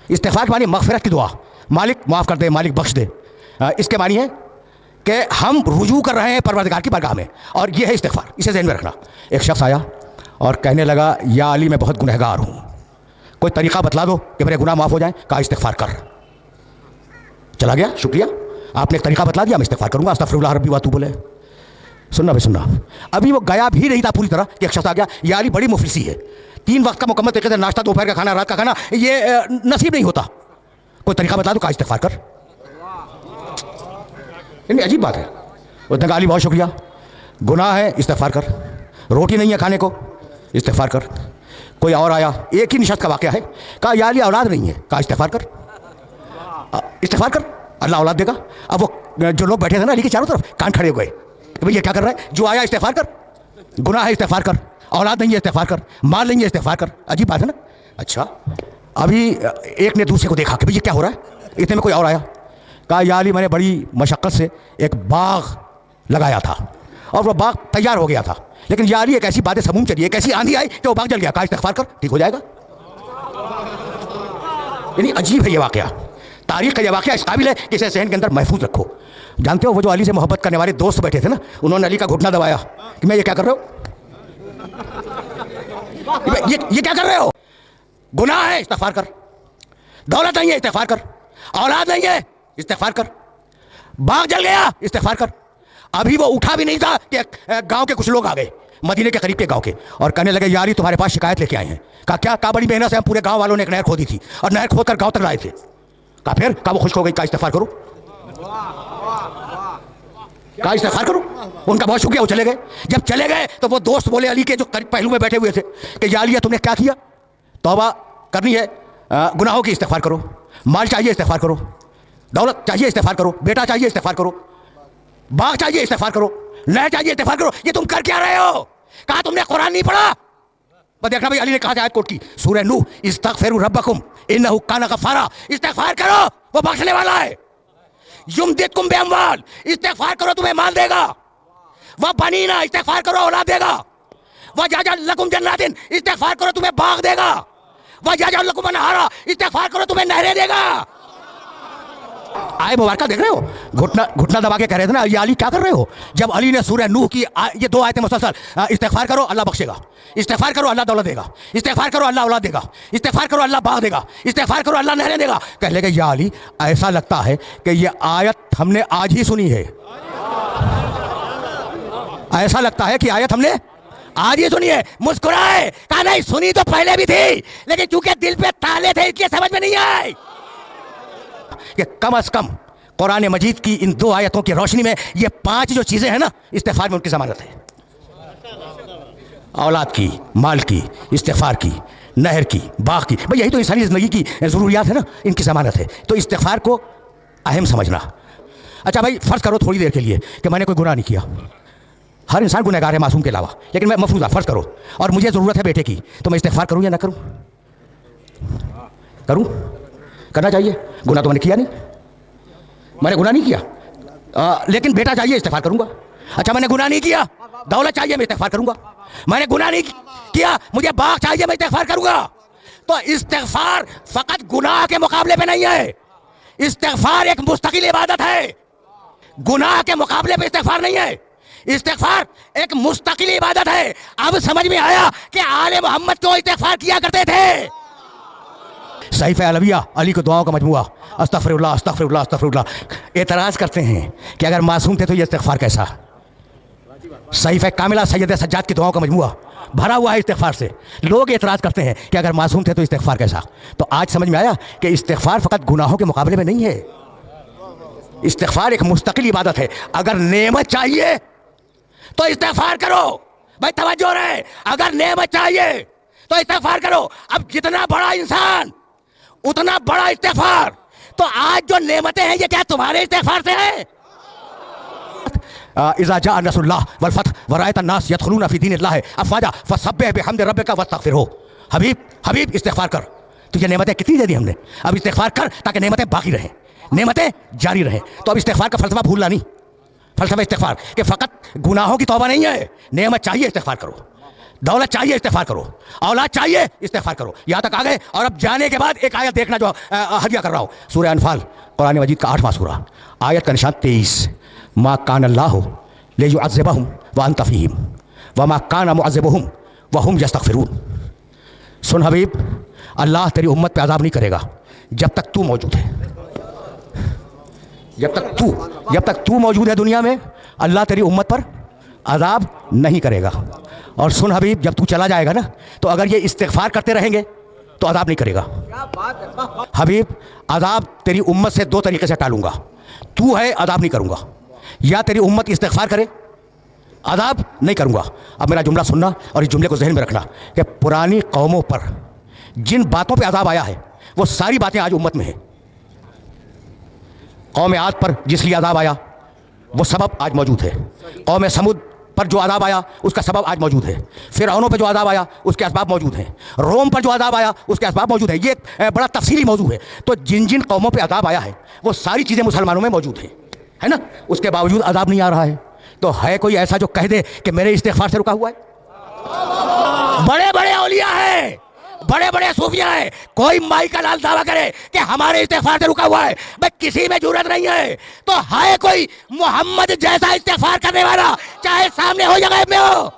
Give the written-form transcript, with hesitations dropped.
استغفار کے معنی مغفرت کی دعا، مالک معاف کر دے، مالک بخش دے. اس کے معنی ہے کہ ہم رجوع کر رہے ہیں پروردگار کی بارگاہ میں، اور یہ ہے استغفار. اسے ذہن میں رکھنا. ایک شخص آیا اور کہنے لگا یا علی میں بہت گنہگار ہوں، کوئی طریقہ بتلا دو کہ میرے گناہ معاف ہو جائیں. کہا استغفار کر. چلا گیا، شکریہ آپ نے ایک طریقہ بتلا دیا، میں استغفار کروں گا، استغفر اللہ ربی واتوب الیہ. سننا بھائی سننا، ابھی وہ گیا بھی نہیں تھا پوری طرح کہ ایک شخص آ گیا یا علی بڑی مفلسی ہے، 3 وقت کا مکمل طریقے سے ناشتہ، دوپہر کا کھانا، رات کا کھانا یہ نصیب نہیں ہوتا، کوئی طریقہ بتلا دو. کہا استغفار کر. عجیب بات ہے. اس نے کہا علی بہت شکریہ، گناہ ہے استغفار کر، روٹی نہیں ہے کھانے کو استغفار کر. کوئی اور آیا، ایک ہی نشست کا واقعہ ہے. کہا یا علی اولاد نہیں ہے. کہا استغفار کر. استغفار کر، اللہ اولاد دے گا. اب وہ جو لوگ بیٹھے تھے نا علی کے چاروں طرف، کان کھڑے ہو گئے کہ بھئی یہ کیا کر رہا ہے؟ جو آیا استغفار کر، گناہ ہے استغفار کر، اولاد نہیں ہے استغفار کر، مال نہیں ہے استغفار کر. عجیب بات ہے نا. اچھا ابھی ایک نے دوسرے کو دیکھا کہ بھئی یہ کیا ہو رہا ہے. اتنے میں کوئی اور آیا. کہا یا علی میں نے بڑی مشقت سے ایک باغ لگایا تھا اور وہ باغ تیار ہو گیا تھا، لیکن یا علی ایک ایسی بات سموم چلی، ایک ایسی آندھی آئی کہ وہ باغ جل گیا. کہا استغفار کر، ٹھیک ہو جائے گا. یعنی عجیب ہے یہ واقعہ، تاریخ کا یہ واقعہ اس قابل ہے کہ اسے ذہن کے اندر محفوظ رکھو. جانتے ہو وہ جو علی سے محبت کرنے والے دوست بیٹھے تھے نا، انہوں نے علی کا گھٹنا دبایا کہ میں یہ کیا کر رہے ہو، یہ کیا کر رہے ہو؟ گناہ ہے استغفار کر، دولت نہیں ہے استغفار کر، اولاد نہیں ہے استغفار کر، باغ جل گیا استغفار کر. ابھی وہ اٹھا بھی نہیں تھا کہ گاؤں کے کچھ لوگ آ گئے، مدینے کے قریب کے گاؤں کے، اور کہنے لگے یا علی تمہارے پاس شکایت لے کے آئے ہیں. کہا کیا؟ کہا بڑی محنت سے ہم پورے گاؤں والوں نے ایک نہر کھودی تھی اور نہر کھود کر گاؤں تک لائے تھے. کہا پھر؟ کہا وہ خشک ہو گئی. کہا استغفار کرو. کہا استغفار کرو. ان کا بہت شکریہ، وہ چلے گئے. جب چلے گئے تو وہ دوست بولے علی کے جو پہلو میں بیٹھے ہوئے تھے کہ یا علی تم نے کیا کیا؟ توبہ کرنی ہے، گناہوں کی استغفار کرو، مال چاہیے استغفار کرو، دولت چاہیے استغفار کرو، بیٹا چاہیے استغفار کرو، باغ چاہیے استغفار کرو، نہر چاہیے استغفار کرو. یہ تم کر کیا رہے ہو؟ کہا تم نے قرآن نہیں پڑھا. بس دیکھنا بھائی علی نے کہا آیت کوٹ کی، سورہ نوح، استغفروا ربکم انہ کان غفارا. استغفار کرو، وہ بخشنے والا ہے. یمددکم باموال، استغفار کرو تمہیں مال دے گا. وہ بنینا، استغفار کرو اولاد دے گا. وہ یجعل لکم جنات، استغفار کرو تمہیں باغ دے گا. وہ یجعل لکم انہارا، استغفار کرو تمہیں نہریں دے گا. آئے مبارکہ دیکھ رہے ہو، گھٹنا دبا کے کہہ رہے تھے نا یہ علی کیا کر رہے ہو. جب علی نے سورہ نوح کی یہ 2 آیتیں مسلسل، استغفار کرو اللہ بخشے گا، استغفار کرو اللہ دولت دے گا، استغفار کرو اللہ اولاد دے گا، استغفار کرو اللہ باغ دے گا، استغفار کرو اللہ نہریں دے گا. کہنے لگے یا علی ایسا لگتا ہے کہ یہ آیت ہم نے آج ہی سنی ہے. ایسا لگتا ہے کہ آیت ہم نے آج ہی سنی ہے. مسکرائے. کہا نہیں سنی تو پہلے بھی تھی، لیکن چونکہ دل پہ تالے تھے اس لیے سمجھ میں نہیں آئے. کہ کم از کم قرآن مجید کی ان 2 آیتوں کی روشنی میں یہ 5 جو چیزیں ہیں نا، استغفار میں ان کی ضمانت ہے. اولاد کی، مال کی، استغفار کی، نہر کی، باغ کی. بھئی یہی تو انسانی زندگی کی ضروریات ہے نا، ان کی ضمانت ہے. تو استغفار کو اہم سمجھنا. اچھا بھائی فرض کرو تھوڑی دیر کے لیے کہ میں نے کوئی گناہ نہیں کیا. ہر انسان گنہگار ہے معصوم کے علاوہ، لیکن میں مفروضہ فرض کرو اور مجھے ضرورت ہے بیٹے کی، تو میں استغفار کروں یا نہ کروں؟ کروں؟ کرنا چاہیے. گناہ تو میں نے کیا نہیں، میں نے گناہ نہیں کیا، لیکن بیٹا چاہیے استغفار کروں گا. اچھا میں نے گناہ نہیں کیا، دولت چاہیے میں استغفار کروں گا. میں نے گناہ نہیں کیا، مجھے باغ چاہیے میں استغفار کروں گا. تو استغفار فقط گناہ کے مقابلے پہ نہیں ہے، استغفار ایک مستقل عبادت ہے. گناہ کے مقابلے پہ استغفار نہیں ہے، استغفار ایک مستقل عبادت ہے. اب سمجھ میں آیا کہ آل محمد کیوں استغفار کیا کرتے تھے. صحیفہ علویہ، علی کو دعاؤں کا مجموعہ، استغفر اللہ استغفر اللہ استغفر اللہ. اعتراض کرتے ہیں کہ اگر معصوم تھے تو یہ استغفار کیسا. صحیفہ کاملہ سید سجاد کی دعاؤں کا مجموعہ بھرا ہوا ہے استغفار سے. لوگ اعتراض کرتے ہیں کہ اگر معصوم تھے تو استغفار کیسا. تو آج سمجھ میں آیا کہ استغفار فقط گناہوں کے مقابلے میں نہیں ہے، استغفار ایک مستقل عبادت ہے. اگر نعمت چاہیے تو استغفار کرو. بھائی توجہ رہے، اگر نعمت چاہیے تو استغفار کرو. اب جتنا بڑا انسان اتنا بڑا استغفار. تو آج جو نعمتیں ہیں یہ کیا تمہارے استغفار سے ہیں؟ اذا جاء نصر اللہ والفتح ورأیت الناس يدخلون فی دین اللہ افواجا فسبح بحمد ربک واستغفرہ. حبیب استغفار کر. تو یہ نعمتیں کتنی دے دی ہم نے، اب استغفار کر تاکہ نعمتیں باقی رہیں، نعمتیں جاری رہیں. تو اب استغفار کا فلسفہ بھولنا نہیں. فلسفہ استغفار کہ فقط گناہوں کی توبہ نہیں ہے، نعمت چاہیے استغفار کرو. دولت چاہیے استغفار کرو, اولاد چاہیے استغفار کرو. یہاں تک آ گئے. اور اب جانے کے بعد ایک آیت دیکھنا جو ہدیہ کر رہا ہوں, سورہ انفال قرآن مجید کا 8واں سورہ, آیت کا نشان 23. ما کان اللہ لیعذبہم وانت فیہم وما کان معذبہم وہم یستغفرون. سن حبیب, اللہ تیری امت پہ عذاب نہیں کرے گا جب تک تو موجود ہے. جب تک تو موجود ہے دنیا میں, اللہ تیری امت پر عذاب نہیں کرے گا. اور سن حبیب, جب تو چلا جائے گا نا, تو اگر یہ استغفار کرتے رہیں گے تو عذاب نہیں کرے گا. حبیب, عذاب تیری امت سے 2 طریقے سے ٹالوں گا. تو ہے عذاب نہیں کروں گا, یا تیری امت استغفار کرے, عذاب نہیں کروں گا. اب میرا جملہ سننا اور اس جملے کو ذہن میں رکھنا کہ پرانی قوموں پر جن باتوں پہ عذاب آیا ہے وہ ساری باتیں آج امت میں ہیں. قوم عاد پر جس لیے عذاب آیا وہ سبب آج موجود ہے. قوم سمود پر جو عذاب آیا اس کا سبب آج موجود ہے. فرعونوں پہ جو عذاب آیا اس کے اسباب موجود ہیں. روم پر جو عذاب آیا اس کے اسباب موجود ہیں. یہ ایک بڑا تفصیلی موضوع ہے. تو جن قوموں پہ عذاب آیا ہے وہ ساری چیزیں مسلمانوں میں موجود ہیں, ہے نا. اس کے باوجود عذاب نہیں آ رہا ہے. تو ہے کوئی ایسا جو کہہ دے کہ میرے استغفار سے رکا ہوا ہے؟ بڑے بڑے اولیاء ہیں, بڑے بڑے صوفیاء ہیں. کوئی مائی کا لال دعویٰ کرے کہ ہمارے استغفار سے رکا ہوا ہے, بھائی کسی میں جرات نہیں ہے. تو ہے کوئی محمد جیسا استغفار کرنے والا, چاہے سامنے ہو یا غیب میں ہو.